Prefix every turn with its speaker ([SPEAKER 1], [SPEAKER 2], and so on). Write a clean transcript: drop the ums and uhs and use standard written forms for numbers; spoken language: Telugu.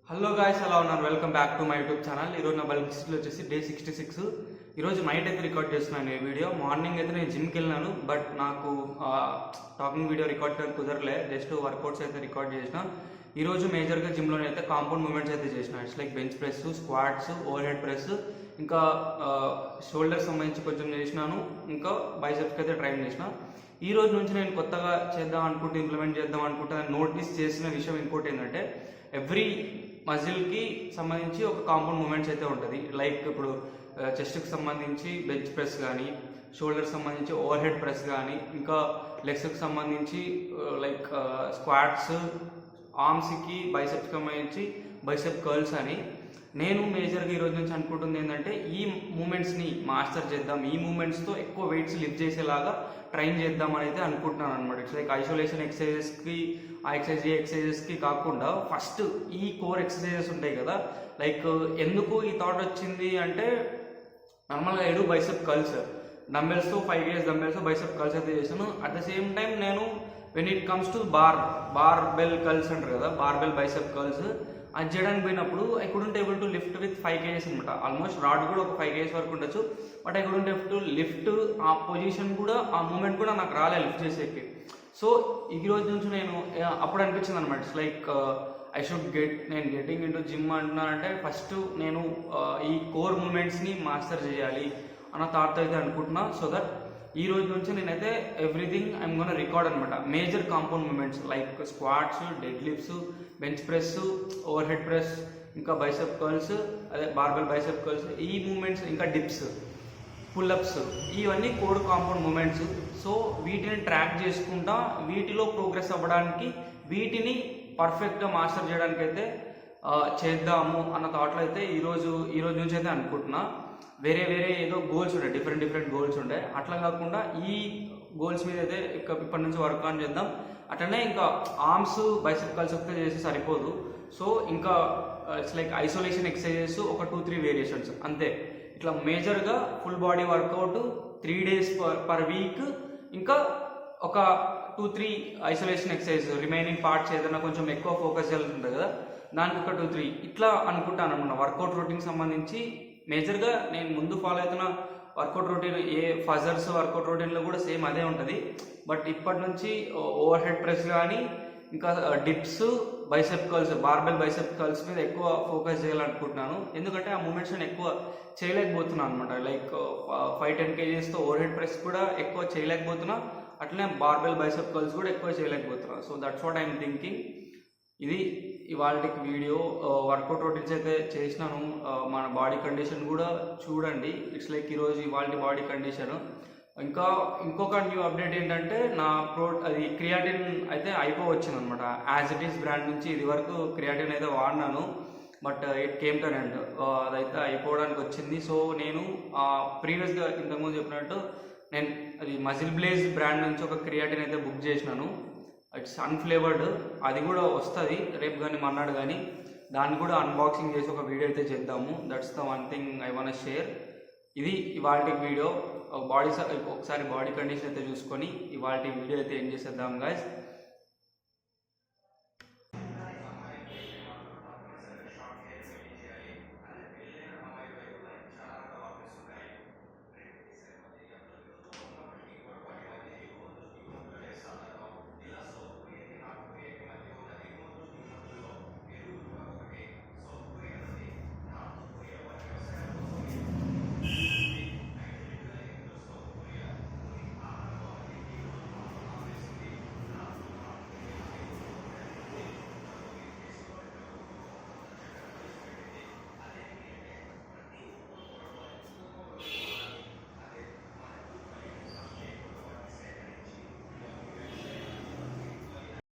[SPEAKER 1] హలో గాయ్స్, ఎలా ఉన్నారు? Welcome back to my YouTube channel. ఈరోజు నా బల్క్ హిస్టరీలో వచ్చేసి డే 66. ఈరోజు నైట్ అయితే రికార్డ్ చేస్తున్నాను ఈ వీడియో. మార్నింగ్ అయితే నేను జిమ్కి వెళ్ళినాను, బట్ నాకు టాకింగ్ వీడియో రికార్డ్ చేయడానికి కుదరలే. జస్ట్ వర్కౌట్స్ అయితే రికార్డ్ చేసిన. ఈరోజు మేజర్గా జిమ్లోనే అయితే కాంపౌండ్ మూమెంట్స్ అయితే చేసిన. It's like bench press, squats, over head press, ఇంకా షోల్డర్ సంబంధించి కొంచెం చేసినాను, ఇంకా బైసెప్స్కి అయితే ట్రైన్ చేసిన. ఈ రోజు నుంచి నేను కొత్తగా చేద్దాం అనుకుంటే, ఇంప్లిమెంట్ చేద్దాం అనుకుంటే నోటీస్ చేసిన విషయం ఇంకోటి ఏంటంటే, ఎవ్రీ మజిల్కి సంబంధించి ఒక కాంపౌండ్ మూమెంట్స్ అయితే ఉంటుంది. లైక్ ఇప్పుడు చెస్ట్కి సంబంధించి బెంచ్ ప్రెస్ కానీ, షోల్డర్కి సంబంధించి ఓవర్ హెడ్ ప్రెస్ కానీ, ఇంకా లెగ్స్కి సంబంధించి లైక్ స్క్వాట్స్, ఆర్మ్స్కి బైసెప్స్కి సంబంధించి బైసెప్ కర్ల్స్ అని. నేను మేజర్గా ఈరోజు నుంచి అనుకుంటుంది ఏంటంటే, ఈ మూమెంట్స్ని మాస్టర్ చేద్దాం, ఈ మూమెంట్స్తో ఎక్కువ వెయిట్స్ లిఫ్ట్ చేసేలాగా ట్రైన్ చేద్దాం అని అయితే అనుకుంటున్నాను అనమాట. ఇట్స్ లైక్ ఐసోలేషన్ ఎక్సర్సైజెస్కి, ఆ ఎక్సర్సైజెస్కి కాకుండా ఫస్ట్ ఈ కోర్ ఎక్సర్సైజెస్ ఉంటాయి కదా. లైక్ ఎందుకు ఈ థాట్ వచ్చింది అంటే, నార్మల్గా ఏడు బైసెప్ కర్ల్స్ డంబెల్స్తో 5 kg డంబెల్స్ బైసెప్ కర్ల్స్ అయితే చేశాను. అట్ ద సేమ్ టైం నేను when it comes to barbell curls అంటారు కదా, బార్బెల్ బైసెప్ కర్ల్స్, అది చేయడానికి పోయినప్పుడు I couldn't able to lift with 5 kg అనమాట. ఆల్మోస్ట్ రాడ్ కూడా ఒక 5 kg వరకు ఉండొచ్చు, but I couldn't able to lift. ఆ పొజిషన్ కూడా, ఆ మూమెంట్ కూడా నాకు రాలే లిఫ్ట్ చేసేకి. సో ఈ రోజు నుంచి నేను అప్పుడు అనిపించింది అనమాట, ఇట్స్ లైక్ ఐ షుడ్ నేను గెటింగ్ ఇంటూ జిమ్ అంటున్నానంటే ఫస్ట్ నేను ఈ కోర్ మూమెంట్స్ని మాస్టర్ చేయాలి అన్న థాట్ అయితే అనుకుంటున్నా. సో దట్ ఈ రోజు నుంచి నేనైతే ఎవ్రీథింగ్ ఐఎమ్ గోనా రికార్డ్ అనమాట. Major compound movements like squats, deadlifts, bench press, over head press, ఇంకా బైసెప్ కర్ల్స్, అదే బార్బెల్ బైసెప్ కర్ల్స్, ఈ మూమెంట్స్, ఇంకా డిప్స్, పుల్అప్స్, ఇవన్నీ కోర్ కాంపౌండ్ మూమెంట్స్. సో వీటిని ట్రాక్ చేసుకుంటా వీటిలో ప్రోగ్రెస్ అవ్వడానికి, వీటిని పర్ఫెక్ట్గా మాస్టర్ చేయడానికి అయితే చేద్దాము అన్న థాట్లో అయితే ఈరోజు నుంచి అయితే అనుకుంటున్నా. వేరే ఏదో గోల్స్ ఉంటాయి, డిఫరెంట్ గోల్స్ ఉంటాయి. అట్లా కాకుండా ఈ గోల్స్ మీద అయితే ఇప్పటి నుంచి వర్క్ ఆన్ చేద్దాం. అట్లనే ఇంకా ఆర్మ్స్, బైసెప్ కర్ల్స్ అయితే చేసి సరిపోదు. సో ఇంకా ఇట్స్ లైక్ ఐసోలేషన్ ఎక్సర్సైజెస్ ఒక 2-3 వేరియేషన్స్ అంతే. ఇట్లా మేజర్గా full body work out 3 days per week, ఇంకా ఒక 2-3 ఐసోలేషన్ ఎక్సర్సైజ్, రిమైనింగ్ పార్ట్స్ ఏదైనా కొంచెం ఎక్కువ ఫోకస్ చేయాలంటుంది కదా, దానికి ఒక 2-3 ఇట్లా అనుకుంటాను అనమాట. వర్కౌట్ రొటీన్ సంబంధించి మేజర్గా నేను ముందు ఫాలో అవుతున్న వర్కౌట్ రొటీన్, ఏ ఫజర్స్ వర్కౌట్ రొటీన్లో కూడా సేమ్ అదే ఉంటుంది. బట్ ఇప్పటి నుంచి ఓవర్ హెడ్ ప్రెస్ కానీ, ఇంకా dips, bicep curls, barbell bicep curls మీద ఎక్కువ ఫోకస్ చేయాలనుకుంటున్నాను. ఎందుకంటే ఆ మూమెంట్స్ నేను ఎక్కువ చేయలేకపోతున్నాను అనమాట. లైక్ 5-10 kgsతో ఓవర్ హెడ్ ప్రెస్ కూడా ఎక్కువ చేయలేకపోతున్నా, అట్లనే బార్బెల్ బైసెప్ కర్ల్స్ కూడా ఎక్కువ చేయలేకపోతున్నా. So that's what I'm thinking. ఇది ఇవాళకి వీడియో. వర్కౌట్ రొటీన్స్ అయితే చేసినాను. మన బాడీ కండిషన్ కూడా చూడండి. ఇట్స్ లైక్ ఈరోజు ఇవాళ బాడీ కండిషన్. ఇంకా ఇంకొక న్యూ అప్డేట్ ఏంటంటే, నా అది క్రియాటిన్ అయితే అయిపోవచ్చింది అనమాట. యాజ్ ఇట్ ఈస్ బ్రాండ్ నుంచి ఇది వరకు క్రియాటిన్ అయితే వాడినాను, but it came to end. అదైతే అయిపోవడానికి వచ్చింది. సో నేను ప్రీవియస్గా ఇంతకుముందు చెప్పినట్టు నేను అది మజిల్ బ్లేజ్ బ్రాండ్ నుంచి ఒక క్రియాటిన్ అయితే బుక్ చేసినాను. It's unflavoured. అది కూడా వస్తుంది రేపు కానీ మర్నాడు కానీ. దాన్ని కూడా అన్బాక్సింగ్ చేసి ఒక వీడియో అయితే చేద్దాము. That's the one thing I want share. ఇది ఇవాళ వీడియో. ఒకసారి బాడీ కండిషన్ అయితే చూసుకొని ఇవాళ వీడియో అయితే ఏం చేసేద్దాం గాయ్స్.